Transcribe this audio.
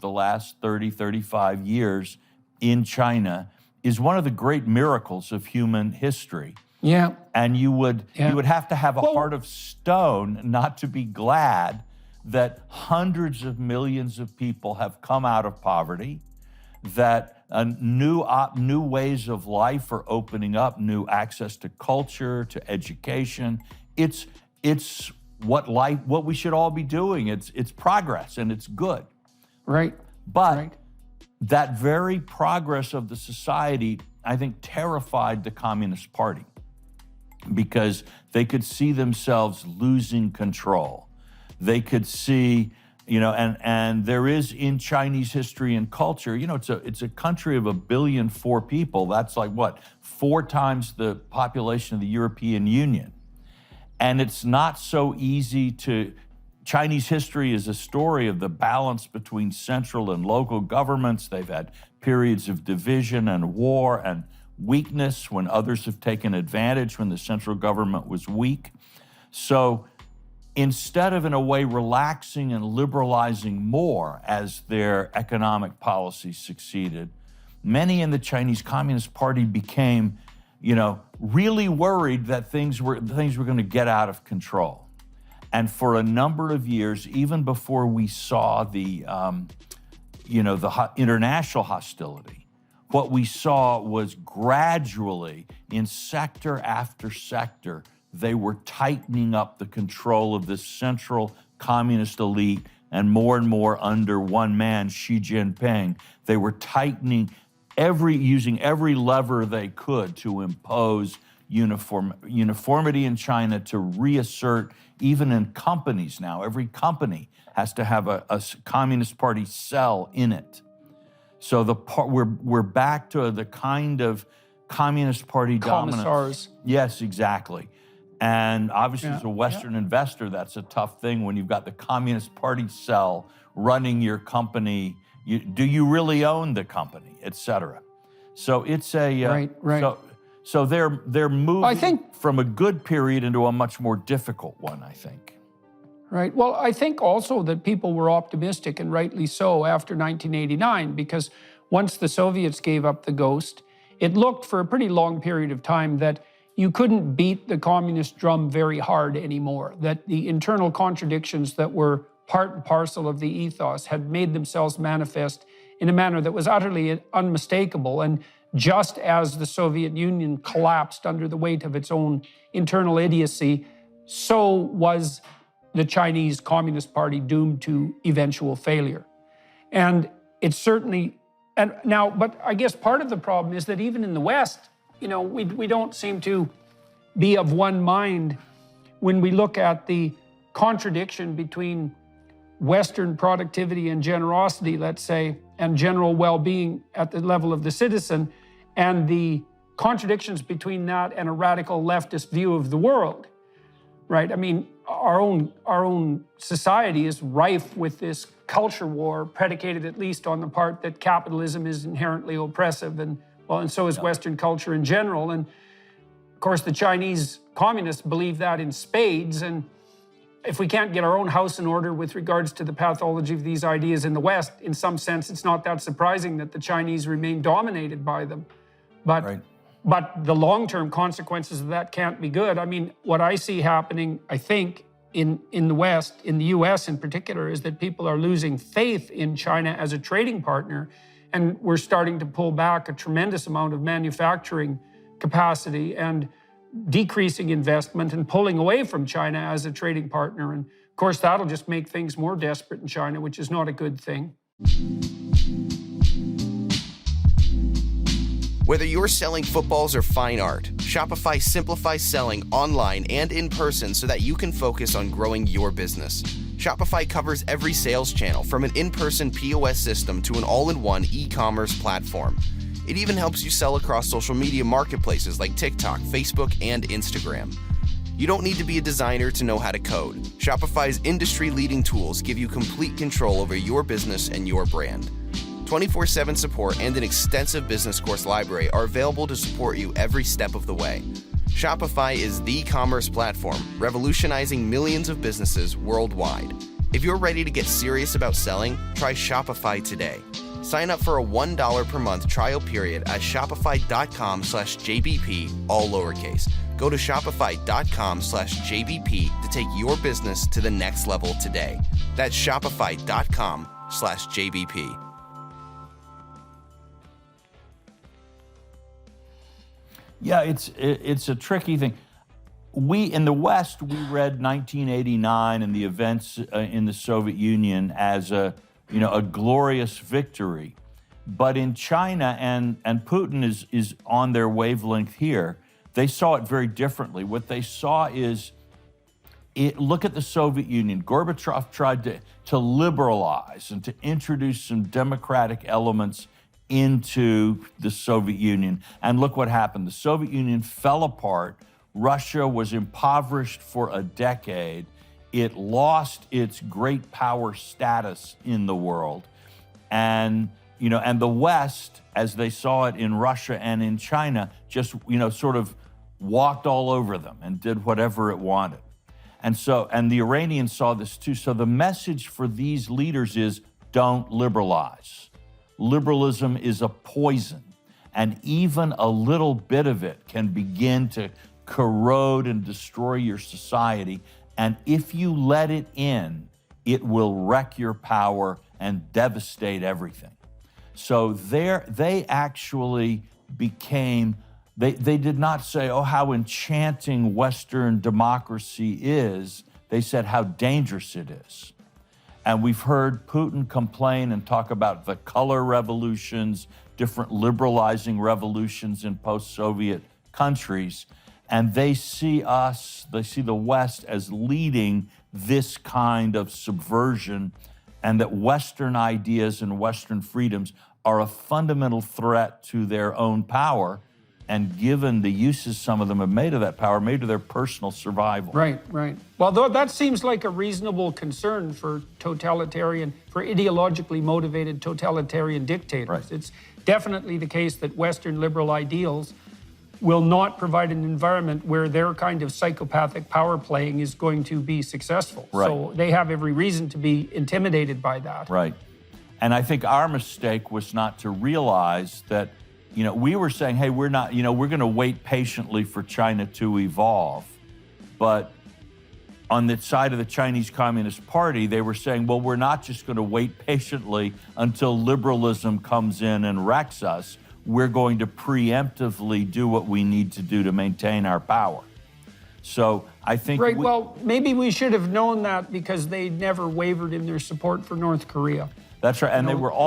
the last 30, 35 years in China is one of the great miracles of human history. Yeah. And you would have to have a heart of stone not to be glad that hundreds of millions of people have come out of poverty, that new ways of life are opening up, new access to culture, to education. It's what we should all be doing. It's progress and it's good. Right. But that very progress of the society, I think, terrified the Communist Party because they could see themselves losing control. They could see, and there is in Chinese history and culture, it's a country of 1.4 billion people. That's like what, 4 times the population of the European Union. And it's not so easy Chinese history is a story of the balance between central and local governments. They've had periods of division and war and weakness when others have taken advantage when the central government was weak. So instead of, in a way, relaxing and liberalizing more as their economic policies succeeded, many in the Chinese Communist Party became, really worried that things were going to get out of control. And for a number of years, even before we saw the international hostility, what we saw was gradually, in sector after sector, they were tightening up the control of this central communist elite, and more under one man, Xi Jinping. They were tightening using every lever they could to impose uniformity in China, to reassert, even in companies now, every company has to have a Communist Party cell in it. So we're back to the kind of Communist Party dominance. Commissars. Yes, exactly. And obviously, as a Western investor, that's a tough thing when you've got the Communist Party cell running your company. Do you really own the company, et cetera? So it's a right. So they're moving from a good period into a much more difficult one, I think. Right. Well, I think also that people were optimistic, and rightly so, after 1989, because once the Soviets gave up the ghost, it looked for a pretty long period of time that you couldn't beat the communist drum very hard anymore, that the internal contradictions that were part and parcel of the ethos had made themselves manifest in a manner that was utterly unmistakable. And just as the Soviet Union collapsed under the weight of its own internal idiocy, so was the Chinese Communist Party doomed to eventual failure. And it's certainly, but I guess part of the problem is that even in the West, we don't seem to be of one mind when we look at the contradiction between Western productivity and generosity, let's say, and general well-being at the level of the citizen, and the contradictions between that and a radical leftist view of the world, right? I mean, our own society is rife with this culture war, predicated at least on the part that capitalism is inherently oppressive, and so is Western culture in general. And of course, the Chinese communists believe that in spades. And if we can't get our own house in order with regards to the pathology of these ideas in the West, in some sense, it's not that surprising that the Chinese remain dominated by them. But the long-term consequences of that can't be good. I mean, what I see happening, I think, in the West, in the US in particular, is that people are losing faith in China as a trading partner, and we're starting to pull back a tremendous amount of manufacturing capacity and decreasing investment and pulling away from China as a trading partner. And of course, that'll just make things more desperate in China, which is not a good thing. Whether you're selling footballs or fine art, Shopify simplifies selling online and in person so that you can focus on growing your business. Shopify covers every sales channel, from an in-person POS system to an all-in-one e-commerce platform. It even helps you sell across social media marketplaces like TikTok, Facebook, and Instagram. You don't need to be a designer to know how to code. Shopify's industry-leading tools give you complete control over your business and your brand. 24/7 support and an extensive business course library are available to support you every step of the way. Shopify is the commerce platform revolutionizing millions of businesses worldwide. If you're ready to get serious about selling, try Shopify today. Sign up for a $1 per month trial period at shopify.com/JBP, all lowercase. Go to shopify.com/JBP to take your business to the next level today. That's shopify.com/JBP. Yeah, it's a tricky thing. We in the West, we read 1989 and the events in the Soviet Union as a glorious victory, but in China and Putin is on their wavelength here. They saw it very differently. What they saw is, look at the Soviet Union. Gorbachev tried to liberalize and to introduce some democratic elements into the Soviet Union. And look what happened. The Soviet Union fell apart. Russia was impoverished for a decade. It lost its great power status in the world. And the West, as they saw it in Russia and in China, just, sort of walked all over them and did whatever it wanted. And the Iranians saw this too. So the message for these leaders is, don't liberalize. Liberalism is a poison, and even a little bit of it can begin to corrode and destroy your society. And if you let it in, it will wreck your power and devastate everything. So they actually became, they did not say, oh, how enchanting Western democracy is. They said how dangerous it is. And we've heard Putin complain and talk about the color revolutions, different liberalizing revolutions in post-Soviet countries. And they see the West as leading this kind of subversion, and that Western ideas and Western freedoms are a fundamental threat to their own power. And given the uses some of them have made of that power, made of their personal survival. Right. Well, though that seems like a reasonable concern for ideologically motivated totalitarian dictators. Right. It's definitely the case that Western liberal ideals will not provide an environment where their kind of psychopathic power playing is going to be successful. Right. So they have every reason to be intimidated by that. Right. And I think our mistake was not to realize that, we were saying, hey, we're not, we're going to wait patiently for China to evolve. But on the side of the Chinese Communist Party, they were saying, well, we're not just going to wait patiently until liberalism comes in and wrecks us. We're going to preemptively do what we need to do to maintain our power. So I think... Right, well, maybe we should have known that because they never wavered in their support for North Korea. That's right, and they were all